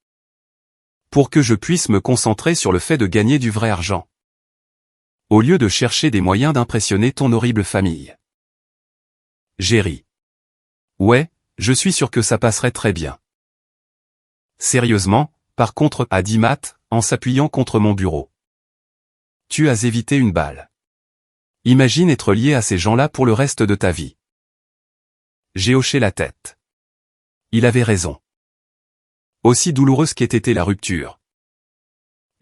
A: Pour que je puisse me concentrer sur le fait de gagner du vrai argent. Au lieu de chercher des moyens d'impressionner ton horrible famille. J'ai ri. Ouais, je suis sûr que ça passerait très bien. Sérieusement, par contre, a dit Matt, en s'appuyant contre mon bureau. Tu as évité une balle. Imagine être lié à ces gens-là pour le reste de ta vie. J'ai hoché la tête. Il avait raison. Aussi douloureuse qu'ait été la rupture.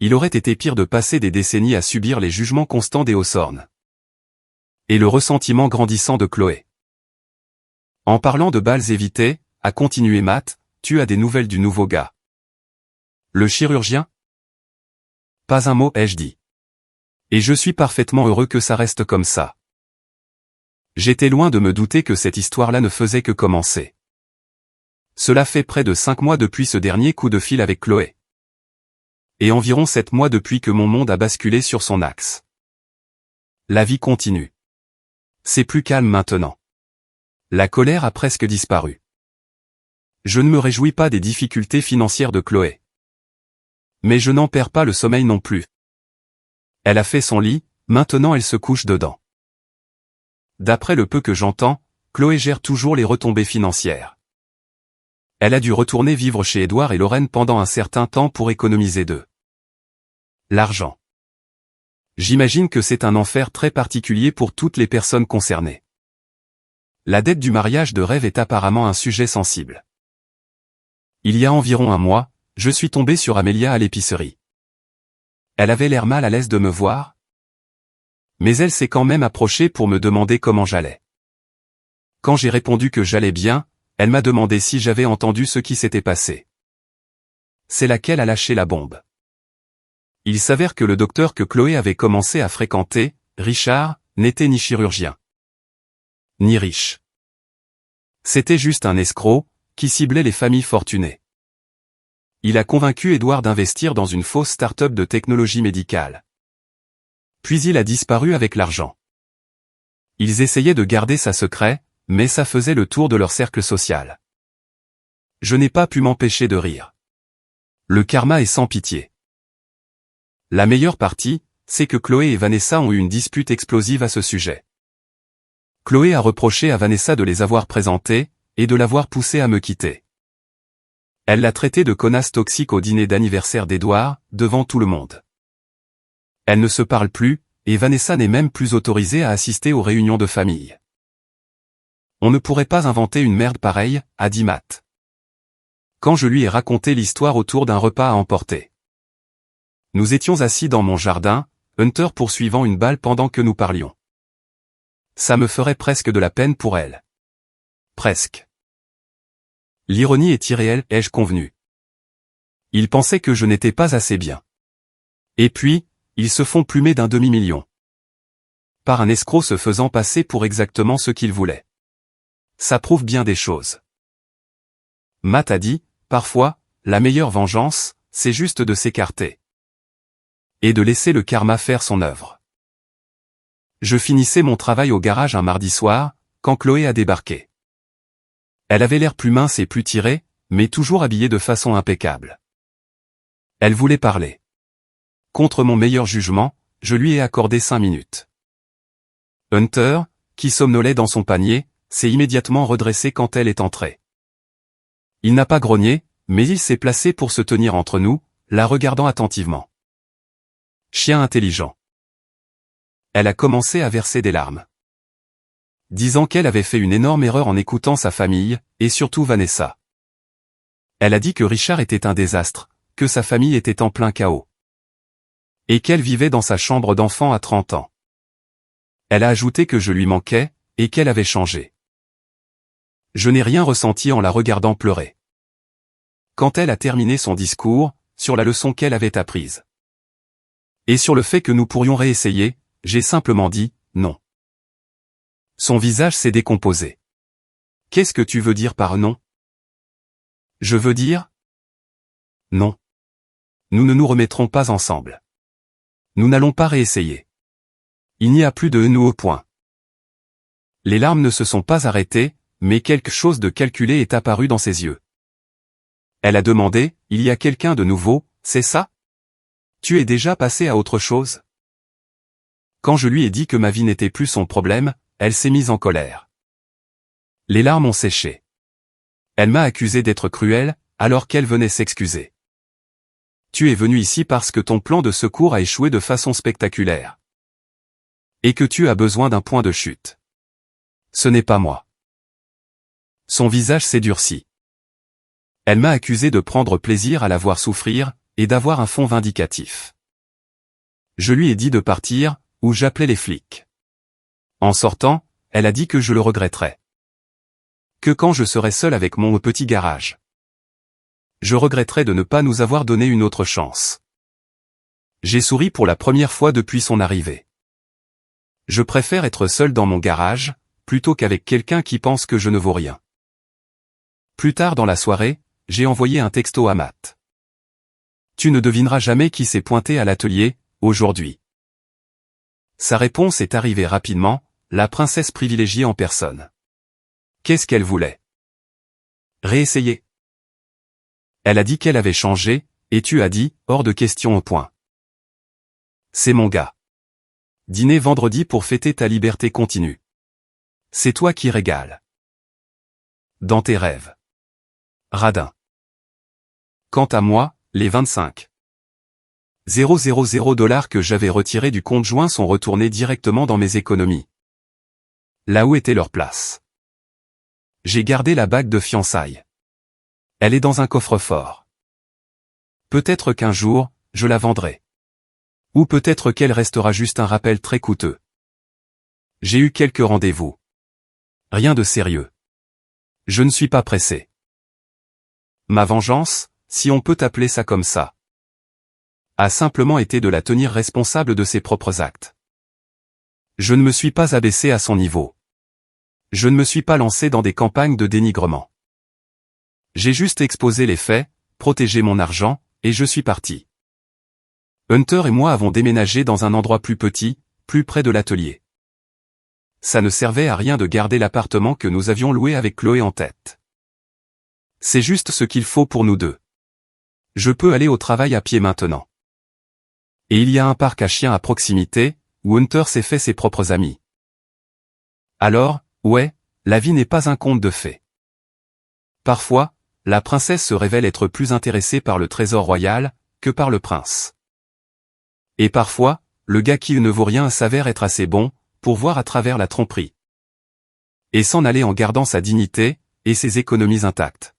A: Il aurait été pire de passer des décennies à subir les jugements constants des Hawthorne. Et le ressentiment grandissant de Chloé. En parlant de balles évitées, a continué Matt, tu as des nouvelles du nouveau gars. Le chirurgien? Pas un mot, ai-je dit. Et je suis parfaitement heureux que ça reste comme ça. J'étais loin de me douter que cette histoire-là ne faisait que commencer. Cela fait près de 5 mois depuis ce dernier coup de fil avec Chloé. Et environ 7 mois depuis que mon monde a basculé sur son axe. La vie continue. C'est plus calme maintenant. La colère a presque disparu. Je ne me réjouis pas des difficultés financières de Chloé. Mais je n'en perds pas le sommeil non plus. Elle a fait son lit, maintenant elle se couche dedans. D'après le peu que j'entends, Chloé gère toujours les retombées financières. Elle a dû retourner vivre chez Édouard et Lorraine pendant un certain temps pour économiser de l'argent. J'imagine que c'est un enfer très particulier pour toutes les personnes concernées. La dette du mariage de rêve est apparemment un sujet sensible. Il y a environ un mois, je suis tombé sur Amélia à l'épicerie. Elle avait l'air mal à l'aise de me voir. Mais elle s'est quand même approchée pour me demander comment j'allais. Quand j'ai répondu que j'allais bien, elle m'a demandé si j'avais entendu ce qui s'était passé. C'est là qu'elle a lâché la bombe. Il s'avère que le docteur que Chloé avait commencé à fréquenter, Richard, n'était ni chirurgien, ni riche. C'était juste un escroc, qui ciblait les familles fortunées. Il a convaincu Édouard d'investir dans une fausse start-up de technologie médicale. Puis il a disparu avec l'argent. Ils essayaient de garder ça secret, mais ça faisait le tour de leur cercle social. Je n'ai pas pu m'empêcher de rire. Le karma est sans pitié. La meilleure partie, c'est que Chloé et Vanessa ont eu une dispute explosive à ce sujet. Chloé a reproché à Vanessa de les avoir présentés, et de l'avoir poussée à me quitter. Elle l'a traité de connasse toxique au dîner d'anniversaire d'Édouard, devant tout le monde. Elles ne se parlent plus, et Vanessa n'est même plus autorisée à assister aux réunions de famille. On ne pourrait pas inventer une merde pareille, a dit Matt. Quand je lui ai raconté l'histoire autour d'un repas à emporter. Nous étions assis dans mon jardin, Hunter poursuivant une balle pendant que nous parlions. Ça me ferait presque de la peine pour elle. Presque. L'ironie est irréelle, ai-je convenu. Ils pensaient que je n'étais pas assez bien. Et puis, ils se font plumer d'1 demi-million. Par un escroc se faisant passer pour exactement ce qu'il voulait. Ça prouve bien des choses. Matt a dit, parfois, la meilleure vengeance, c'est juste de s'écarter. Et de laisser le karma faire son œuvre. Je finissais mon travail au garage un mardi soir, quand Chloé a débarqué. Elle avait l'air plus mince et plus tirée, mais toujours habillée de façon impeccable. Elle voulait parler. Contre mon meilleur jugement, je lui ai accordé 5 minutes. Hunter, qui somnolait dans son panier, s'est immédiatement redressé quand elle est entrée. Il n'a pas grogné, mais il s'est placé pour se tenir entre nous, la regardant attentivement. Chien intelligent. Elle a commencé à verser des larmes. Disant qu'elle avait fait une énorme erreur en écoutant sa famille, et surtout Vanessa. Elle a dit que Richard était un désastre, que sa famille était en plein chaos. Et qu'elle vivait dans sa chambre d'enfant à 30 ans. Elle a ajouté que je lui manquais, et qu'elle avait changé. Je n'ai rien ressenti en la regardant pleurer. Quand elle a terminé son discours, sur la leçon qu'elle avait apprise. Et sur le fait que nous pourrions réessayer, j'ai simplement dit, non. Son visage s'est décomposé. Qu'est-ce que tu veux dire par non? Je veux dire? Non. Nous ne nous remettrons pas ensemble. Nous n'allons pas réessayer. Il n'y a plus de nous au point. Les larmes ne se sont pas arrêtées, mais quelque chose de calculé est apparu dans ses yeux. Elle a demandé, il y a quelqu'un de nouveau, c'est ça? Tu es déjà passé à autre chose? Quand je lui ai dit que ma vie n'était plus son problème, elle s'est mise en colère. Les larmes ont séché. Elle m'a accusé d'être cruel, alors qu'elle venait s'excuser. Tu es venu ici parce que ton plan de secours a échoué de façon spectaculaire. Et que tu as besoin d'un point de chute. Ce n'est pas moi. Son visage s'est durci. Elle m'a accusé de prendre plaisir à la voir souffrir, et d'avoir un fond vindicatif. Je lui ai dit de partir, ou j'appelais les flics. En sortant, elle a dit que je le regretterais. Que quand je serais seul avec mon petit garage. Je regretterais de ne pas nous avoir donné une autre chance. J'ai souri pour la première fois depuis son arrivée. Je préfère être seul dans mon garage, plutôt qu'avec quelqu'un qui pense que je ne vaux rien. Plus tard dans la soirée, j'ai envoyé un texto à Matt. Tu ne devineras jamais qui s'est pointé à l'atelier, aujourd'hui. Sa réponse est arrivée rapidement, la princesse privilégiée en personne. Qu'est-ce qu'elle voulait? Réessayer. Elle a dit qu'elle avait changé, et tu as dit, hors de question au point. C'est mon gars. Dîner vendredi pour fêter ta liberté continue. C'est toi qui régales. Dans tes rêves. Radin. Quant à moi, les 25 000 $ que j'avais retirés du compte joint sont retournés directement dans mes économies. Là où était leur place. J'ai gardé la bague de fiançailles. Elle est dans un coffre-fort. Peut-être qu'un jour, je la vendrai. Ou peut-être qu'elle restera juste un rappel très coûteux. J'ai eu quelques rendez-vous. Rien de sérieux. Je ne suis pas pressé. Ma vengeance, si on peut appeler ça comme ça, a simplement été de la tenir responsable de ses propres actes. Je ne me suis pas abaissé à son niveau. Je ne me suis pas lancé dans des campagnes de dénigrement. J'ai juste exposé les faits, protégé mon argent, et je suis parti. Hunter et moi avons déménagé dans un endroit plus petit, plus près de l'atelier. Ça ne servait à rien de garder l'appartement que nous avions loué avec Chloé en tête. C'est juste ce qu'il faut pour nous deux. Je peux aller au travail à pied maintenant. Et il y a un parc à chiens à proximité, où Hunter s'est fait ses propres amis. Alors, ouais, la vie n'est pas un conte de fées. Parfois, la princesse se révèle être plus intéressée par le trésor royal, que par le prince. Et parfois, le gars qui ne vaut rien s'avère être assez bon, pour voir à travers la tromperie. Et s'en aller en gardant sa dignité, et ses économies intactes.